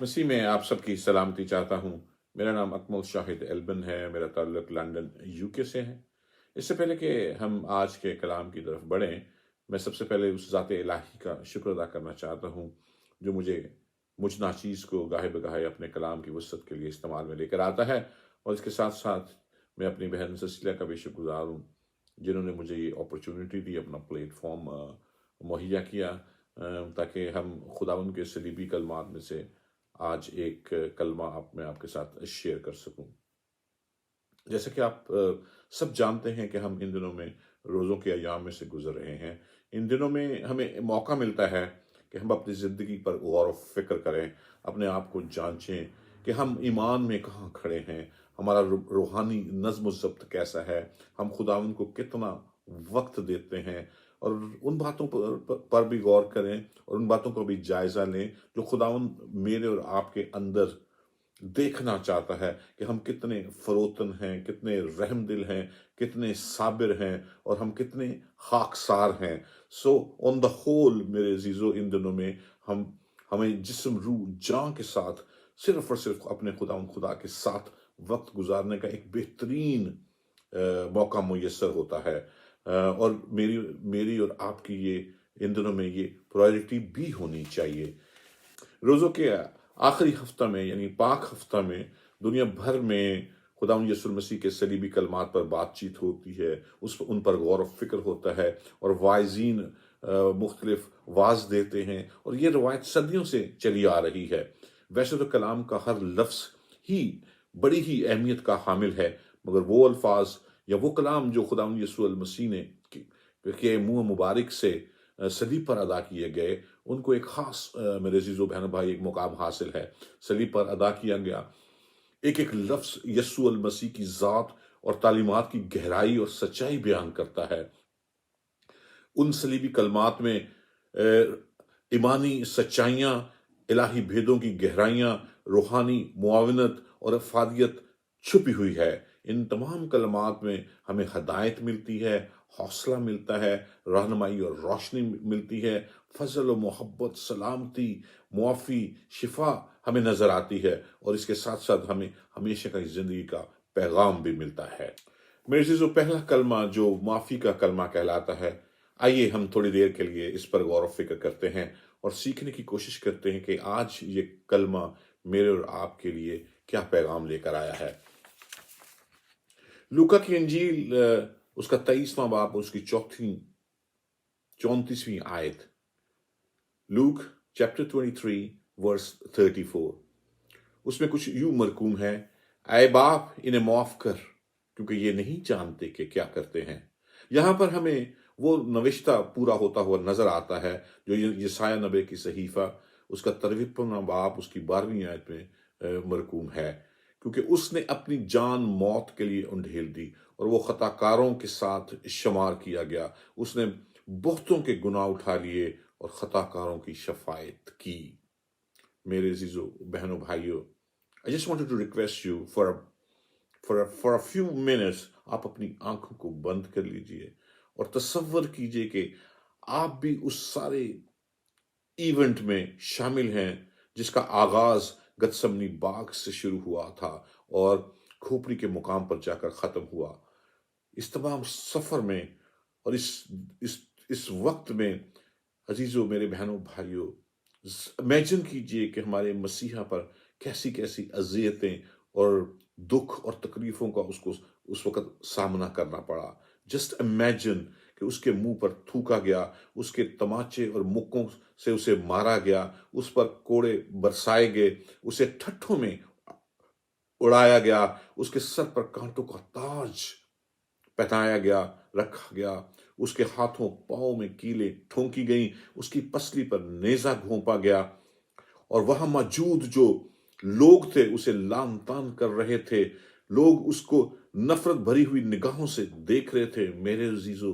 مسیح میں آپ سب کی سلامتی چاہتا ہوں۔ میرا نام اکمل شاہد ایلبن ہے، میرا تعلق لندن UK سے ہے۔ اس سے پہلے کہ ہم آج کے کلام کی طرف بڑھیں، میں سب سے پہلے اس ذات الہی کا شکر ادا کرنا چاہتا ہوں جو مجھ ناچیز کو گاہے بگاہے اپنے کلام کی وسعت کے لیے استعمال میں لے کر آتا ہے، اور اس کے ساتھ ساتھ میں اپنی بہن سسیلہ کا بھی شکر گزار ہوں جنہوں نے مجھے یہ اپرچونٹی دی، اپنا پلیٹ فارم مہیا کیا تاکہ ہم خداوند کے صلیبی کلمات میں سے آج ایک کلمہ میں آپ کے ساتھ شیئر کر سکوں۔ جیسا کہ آپ سب جانتے ہیں کہ ہم ان دنوں میں روزوں کے ایام میں سے گزر رہے ہیں۔ ان دنوں میں ہمیں موقع ملتا ہے کہ ہم اپنی زندگی پر غور و فکر کریں، اپنے آپ کو جانچیں کہ ہم ایمان میں کہاں کھڑے ہیں، ہمارا روحانی نظم و ضبط کیسا ہے، ہم خداوند کو کتنا وقت دیتے ہیں، اور ان باتوں پر بھی غور کریں اور ان باتوں کو بھی جائزہ لیں جو خداوند میرے اور آپ کے اندر دیکھنا چاہتا ہے کہ ہم کتنے فروتن ہیں، کتنے رحم دل ہیں، کتنے صابر ہیں، اور ہم کتنے خاکسار ہیں۔ سو آن دا ہول میرے عزیزو، ان دنوں میں ہمیں جسم روح جان کے ساتھ صرف اور صرف اپنے خدا کے ساتھ وقت گزارنے کا ایک بہترین موقع میسر ہوتا ہے، اور میری اور آپ کی یہ ان دنوں میں یہ پرائرٹی بھی ہونی چاہیے۔ روزوں کے آخری ہفتہ میں یعنی پاک ہفتہ میں دنیا بھر میں خداوند یسوع مسیح کے صلیبی کلمات پر بات چیت ہوتی ہے، ان پر غور و فکر ہوتا ہے، اور واعظین مختلف واعظ دیتے ہیں، اور یہ روایت صدیوں سے چلی آ رہی ہے۔ ویسے تو کلام کا ہر لفظ ہی بڑی ہی اہمیت کا حامل ہے، مگر وہ الفاظ یا وہ کلام جو خداوند یسوع المسیح نے کے منہ مبارک سے صلیب پر ادا کیے گئے، ان کو ایک خاص میرے عزیز و بہن بھائی ایک مقام حاصل ہے۔ صلیب پر ادا کیا گیا ایک ایک لفظ یسوع المسیح کی ذات اور تعلیمات کی گہرائی اور سچائی بیان کرتا ہے۔ ان صلیبی کلمات میں ایمانی سچائیاں، الہی بھیدوں کی گہرائیاں، روحانی معاونت اور افادیت چھپی ہوئی ہے۔ ان تمام کلمات میں ہمیں ہدایت ملتی ہے، حوصلہ ملتا ہے، رہنمائی اور روشنی ملتی ہے، فضل و محبت، سلامتی، معافی، شفا ہمیں نظر آتی ہے، اور اس کے ساتھ ساتھ ہمیں ہمیشہ کا زندگی کا پیغام بھی ملتا ہے۔ میرے عزیزو، پہلا کلمہ جو معافی کا کلمہ کہلاتا ہے، آئیے ہم تھوڑی دیر کے لیے اس پر غور و فکر کرتے ہیں اور سیکھنے کی کوشش کرتے ہیں کہ آج یہ کلمہ میرے اور آپ کے لیے کیا پیغام لے کر آیا ہے۔ لوکا کی انجیل اس کا 23واں باب، اس کی 34ویں آیت، لوک چیپٹر 23 ورس 34، اس میں کچھ یوں مرقوم ہے: اے باپ، انہیں معاف کر کیونکہ یہ نہیں جانتے کہ کیا کرتے ہیں۔ یہاں پر ہمیں وہ نوشتہ پورا ہوتا ہوا نظر آتا ہے جو یسایہ نبی کی صحیفہ اس کا 53واں باب اس کی 12ویں آیت میں مرقوم ہے، کیونکہ اس نے اپنی جان موت کے لیے انڈھیل دی اور وہ خطا کاروں کے ساتھ شمار کیا گیا۔ اس نے بہتوں کے گناہ اٹھا لیے اور خطا کاروں کی شفاعت کی۔ میرے عزیزو بہنوں بھائیو، I just wanted to request you for a few minutes، آپ اپنی آنکھوں کو بند کر لیجئے اور تصور کیجئے کہ آپ بھی اس سارے ایونٹ میں شامل ہیں جس کا آغاز گتسمنی باغ سے شروع ہوا تھا اور کھوپڑی کے مقام پر جا کر ختم ہوا۔ اس تمام سفر میں اور اس وقت میں عزیزو، میرے بہنوں بھائیوں، امیجن کیجئے کہ ہمارے مسیحا پر کیسی کیسی اذیتیں اور دکھ اور تکلیفوں کا اس کو اس وقت سامنا کرنا پڑا۔ جسٹ امیجن کہ اس کے منہ پر تھوکا گیا، اس کے تماچے اور مکوں سے اسے مارا گیا، اس پر کوڑے برسائے گئے، اسے ٹھٹھوں میں اڑایا گیا، اس کے سر پر کانٹوں کا تاج پہنایا گیا، رکھا گیا، اس کے ہاتھوں پاؤں میں کیلیں ٹھونکی گئیں، اس کی پسلی پر نیزہ گھونپا گیا، اور وہاں موجود جو لوگ تھے اسے لعن طعن کر رہے تھے، لوگ اس کو نفرت بھری ہوئی نگاہوں سے دیکھ رہے تھے۔ میرے عزیزو،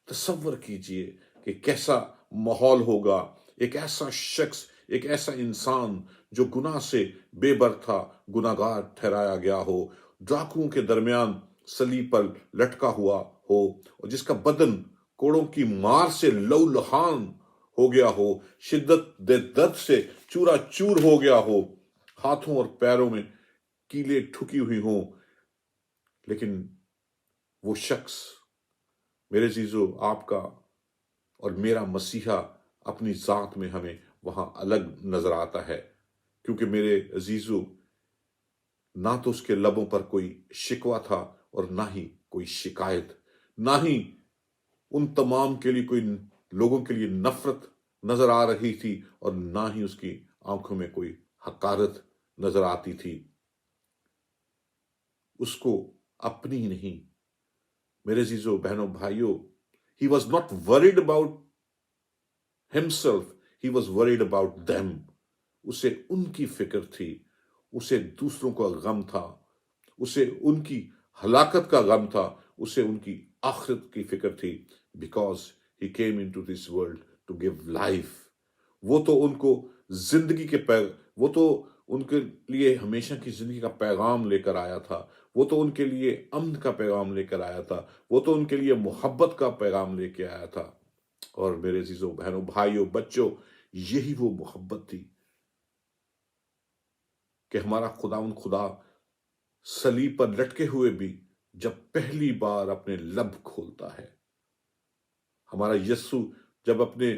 تصور کیجئے کہ کیسا ماحول ہوگا۔ ایک ایسا شخص، ایک ایسا انسان جو گناہ سے بے بر تھا، گناہگار ٹھہرایا گیا ہو، ڈاکوؤں کے درمیان صلیب پر لٹکا ہوا ہو، اور جس کا بدن کوڑوں کی مار سے لہولہان ہو گیا ہو، شدت درد سے چورا چور ہو گیا ہو، ہاتھوں اور پیروں میں کیلیں ٹھکی ہوئی ہوں، لیکن وہ شخص میرے عزیزو آپ کا اور میرا مسیحا اپنی ذات میں ہمیں وہاں الگ نظر آتا ہے، کیونکہ میرے عزیزو نہ تو اس کے لبوں پر کوئی شکوہ تھا اور نہ ہی کوئی شکایت، نہ ہی ان تمام کے لیے کوئی لوگوں کے لیے نفرت نظر آ رہی تھی، اور نہ ہی اس کی آنکھوں میں کوئی حقارت نظر آتی تھی۔ اس کو اپنی ہی نہیں، میرے عزیزو بہنوں بھائیوں، he was not worried about himself, he was worried about them. اسے ان کی فکر تھی، اسے دوسروں کا غم تھا، اسے ان کی ہلاکت کا غم تھا، اسے ان کی آخرت کی فکر تھی، because he came into this world to give life. وہ تو ان کو زندگی کے وہ تو ان کے لیے ہمیشہ کی زندگی کا پیغام لے کر آیا تھا، وہ تو ان کے لیے امن کا پیغام لے کر آیا تھا، وہ تو ان کے لیے محبت کا پیغام لے کے آیا تھا۔ اور میرے عزیزوں بہنوں بھائیوں بچوں، یہی وہ محبت تھی کہ ہمارا خدا صلیب پر لٹکے ہوئے بھی جب پہلی بار اپنے لب کھولتا ہے، ہمارا یسوع جب اپنے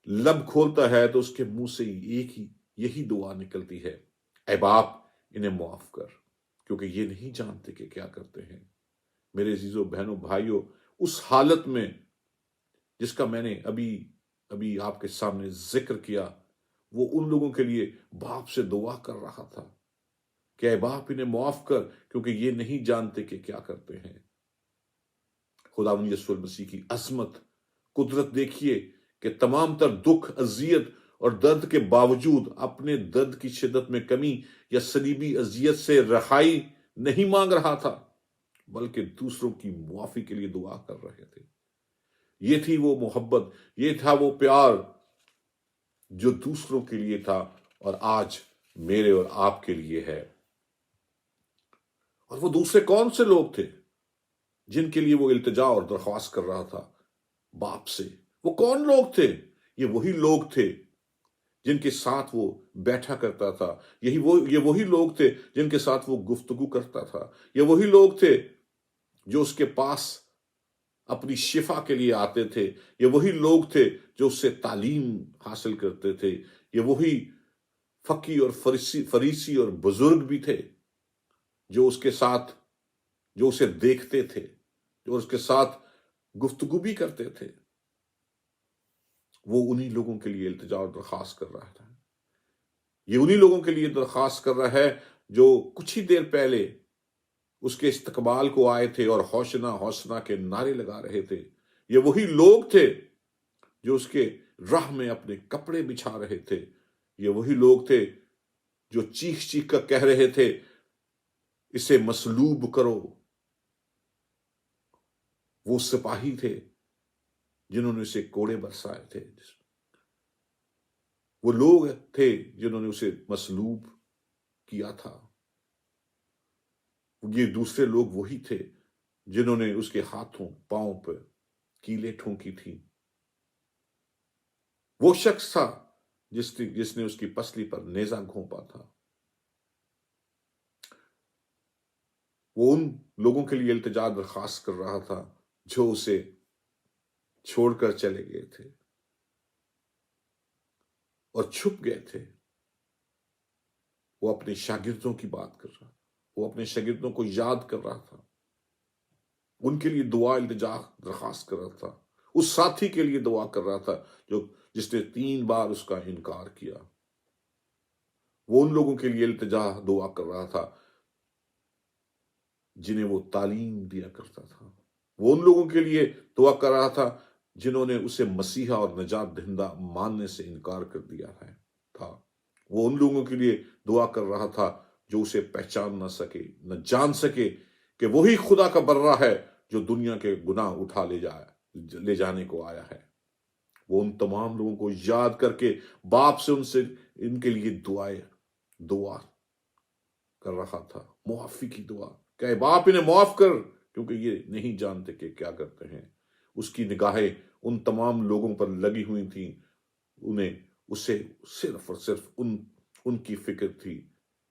لب کھولتا ہے تو اس کے منہ سے یہی دعا نکلتی ہے، اے باپ انہیں معاف کر، کیونکہ یہ نہیں جانتے کہ کیا کرتے ہیں۔ میرے عزیزوں بہنوں بھائیوں، اس حالت میں جس کا میں نے ابھی آپ کے سامنے ذکر کیا، وہ ان لوگوں کے لیے باپ سے دعا کر رہا تھا کہ اے باپ انہیں معاف کر، کیونکہ یہ نہیں جانتے کہ کیا کرتے ہیں۔ خداوند یسوع المسیح کی عظمت، قدرت دیکھیے کہ تمام تر دکھ، اذیت اور درد کے باوجود اپنے درد کی شدت میں کمی یا صلیبی اذیت سے رہائی نہیں مانگ رہا تھا، بلکہ دوسروں کی معافی کے لیے دعا کر رہے تھے۔ یہ تھی وہ محبت، یہ تھا وہ پیار جو دوسروں کے لیے تھا اور آج میرے اور آپ کے لیے ہے۔ اور وہ دوسرے کون سے لوگ تھے جن کے لیے وہ التجا اور درخواست کر رہا تھا باپ سے؟ وہ کون لوگ تھے؟ یہ وہی لوگ تھے جن کے ساتھ وہ بیٹھا کرتا تھا، یہ وہی لوگ تھے جن کے ساتھ وہ گفتگو کرتا تھا، یہ وہی لوگ تھے جو اس کے پاس اپنی شفا کے لیے آتے تھے، یہ وہی لوگ تھے جو اس سے تعلیم حاصل کرتے تھے، یہ وہی فقی اور فریسی اور بزرگ بھی تھے جو اس کے ساتھ، جو اسے دیکھتے تھے، جو اس کے ساتھ گفتگو بھی کرتے تھے۔ وہ انہی لوگوں کے لیے التجا اور درخواست کر رہا تھا۔ یہ انہی لوگوں کے لیے درخواست کر رہا ہے جو کچھ ہی دیر پہلے اس کے استقبال کو آئے تھے اور ہوشنا ہوشنا کے نعرے لگا رہے تھے۔ یہ وہی لوگ تھے جو اس کے راہ میں اپنے کپڑے بچھا رہے تھے۔ یہ وہی لوگ تھے جو چیخ چیخ کر کہہ رہے تھے، اسے مصلوب کرو۔ وہ سپاہی تھے جنہوں نے اسے کوڑے برسائے تھے، وہ لوگ تھے جنہوں نے اسے مصلوب کیا تھا۔ یہ دوسرے لوگ وہی تھے جنہوں نے اس کے ہاتھوں پاؤں پر کیلیں ٹھونکی تھی۔ وہ شخص تھا جس نے اس کی پسلی پر نیزہ گھونپا تھا۔ وہ ان لوگوں کے لیے التجا درخواست کر رہا تھا جو اسے چھوڑ کر چلے گئے تھے اور چھپ گئے تھے۔ وہ اپنے شاگردوں کی بات کر رہا تھا، وہ اپنے شاگردوں کو یاد کر رہا تھا، ان کے لیے دعا التجا درخواست کر رہا تھا، اس ساتھی کے لیے دعا کر رہا تھا جس نے 3 بار اس کا انکار کیا۔ وہ ان لوگوں کے لیے التجا دعا کر رہا تھا جنہیں وہ تعلیم دیا کرتا تھا۔ وہ ان لوگوں کے لیے دعا کر رہا تھا جنہوں نے اسے مسیحا اور نجات دہندہ ماننے سے انکار کر دیا تھا۔ وہ ان لوگوں کے لیے دعا کر رہا تھا جو اسے پہچان نہ سکے، نہ جان سکے کہ وہی خدا کا برہ ہے جو دنیا کے گناہ اٹھا لے جانے کو آیا ہے۔ وہ ان تمام لوگوں کو یاد کر کے باپ سے ان کے لیے دعا کر رہا تھا، معافی کی دعا کہ اے باپ انہیں معاف کر، کیونکہ یہ نہیں جانتے کہ کیا کرتے ہیں۔ اس کی نگاہیں ان تمام لوگوں پر لگی ہوئی تھیں، اسے صرف اور صرف ان کی فکر تھی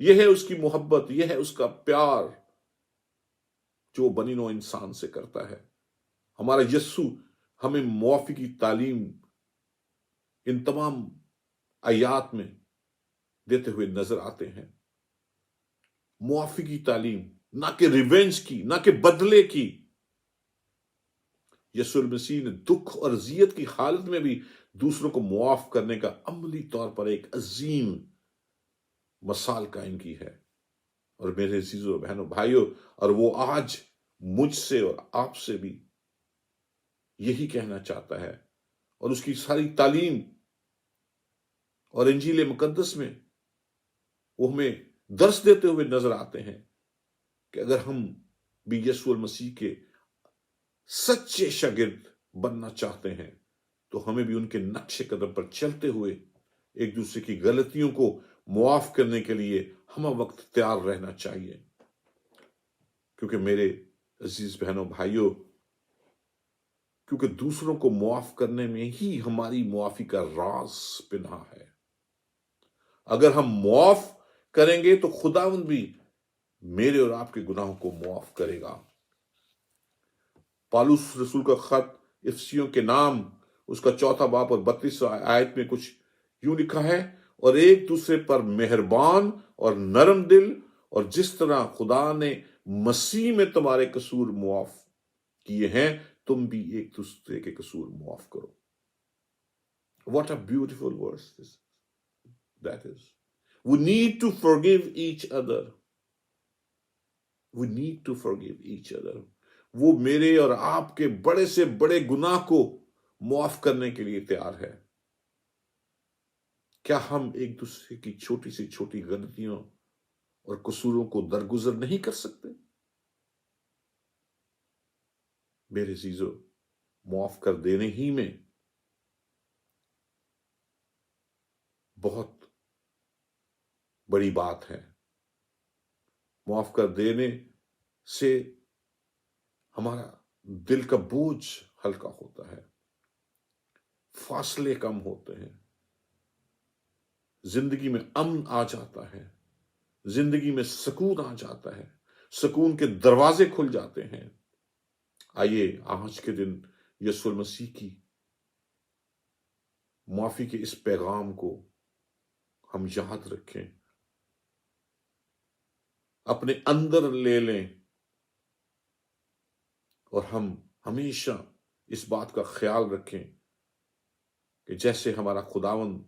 یہ ہے اس کی محبت، یہ ہے اس کا پیار جو بنی نوع انسان سے کرتا ہے۔ ہمارا یسو ہمیں معافی کی تعلیم ان تمام آیات میں دیتے ہوئے نظر آتے ہیں۔ معافی کی تعلیم، نہ کہ ریونج کی، نہ کہ بدلے کی۔ یسوع المسیح نے دکھ اور اذیت کی حالت میں بھی دوسروں کو معاف کرنے کا عملی طور پر ایک عظیم مثال قائم کی ہے۔ اور میرے عزیزوں، بہنوں، بھائیوں، اور وہ آج مجھ سے اور آپ سے بھی یہی کہنا چاہتا ہے، اور اس کی ساری تعلیم اور انجیل مقدس میں وہ ہمیں درس دیتے ہوئے نظر آتے ہیں کہ اگر ہم بھی یسوع المسیح کے سچے شاگرد بننا چاہتے ہیں تو ہمیں بھی ان کے نقش قدم پر چلتے ہوئے ایک دوسرے کی غلطیوں کو معاف کرنے کے لیے ہمہ وقت تیار رہنا چاہیے۔ کیونکہ میرے عزیز بہنوں، بھائیوں، کیونکہ دوسروں کو معاف کرنے میں ہی ہماری معافی کا راز پنہا ہے۔ اگر ہم معاف کریں گے تو خداوند بھی میرے اور آپ کے گناہوں کو معاف کرے گا۔ پالوس رسول کا خط افسیوں کے نام، اس کا 4 باب اور 32 آیت میں کچھ یوں لکھا ہے، اور ایک دوسرے پر مہربان اور نرم دل، اور جس طرح خدا نے مسیح میں تمہارے قصور معاف کیے ہیں، تم بھی ایک دوسرے کے قصور معاف کرو۔ What a beautiful verse that is. We need to forgive each other. We need to forgive each other. وہ میرے اور آپ کے بڑے سے بڑے گناہ کو معاف کرنے کے لیے تیار ہے۔ کیا ہم ایک دوسرے کی چھوٹی سے چھوٹی غلطیوں اور قصوروں کو درگزر نہیں کر سکتے؟ میرے عزیزو، معاف کر دینے ہی میں بہت بڑی بات ہے۔ معاف کر دینے سے ہمارا دل کا بوجھ ہلکا ہوتا ہے، فاصلے کم ہوتے ہیں، زندگی میں امن آ جاتا ہے، زندگی میں سکون آ جاتا ہے، سکون کے دروازے کھل جاتے ہیں۔ آئیے آج کے دن یسوع المسیح کی معافی کے اس پیغام کو ہم یاد رکھیں، اپنے اندر لے لیں، اور ہم ہمیشہ اس بات کا خیال رکھیں کہ جیسے ہمارا خداوند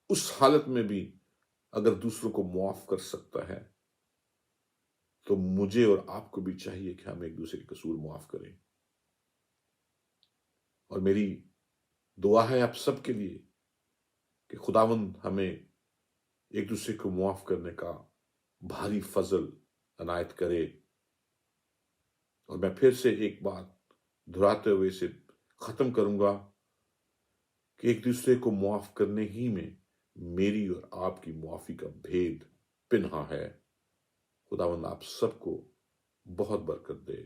اس حالت میں بھی اگر دوسروں کو معاف کر سکتا ہے، تو مجھے اور آپ کو بھی چاہیے کہ ہم ایک دوسرے کے قصور معاف کریں۔ اور میری دعا ہے آپ سب کے لیے کہ خداوند ہمیں ایک دوسرے کو معاف کرنے کا بھاری فضل عنایت کرے۔ اور میں پھر سے ایک بات دہراتے ہوئے اسے ختم کروں گا کہ ایک دوسرے کو معاف کرنے ہی میں میری اور آپ کی معافی کا بھید پنہا ہے۔ خداوند آپ سب کو بہت برکت دے۔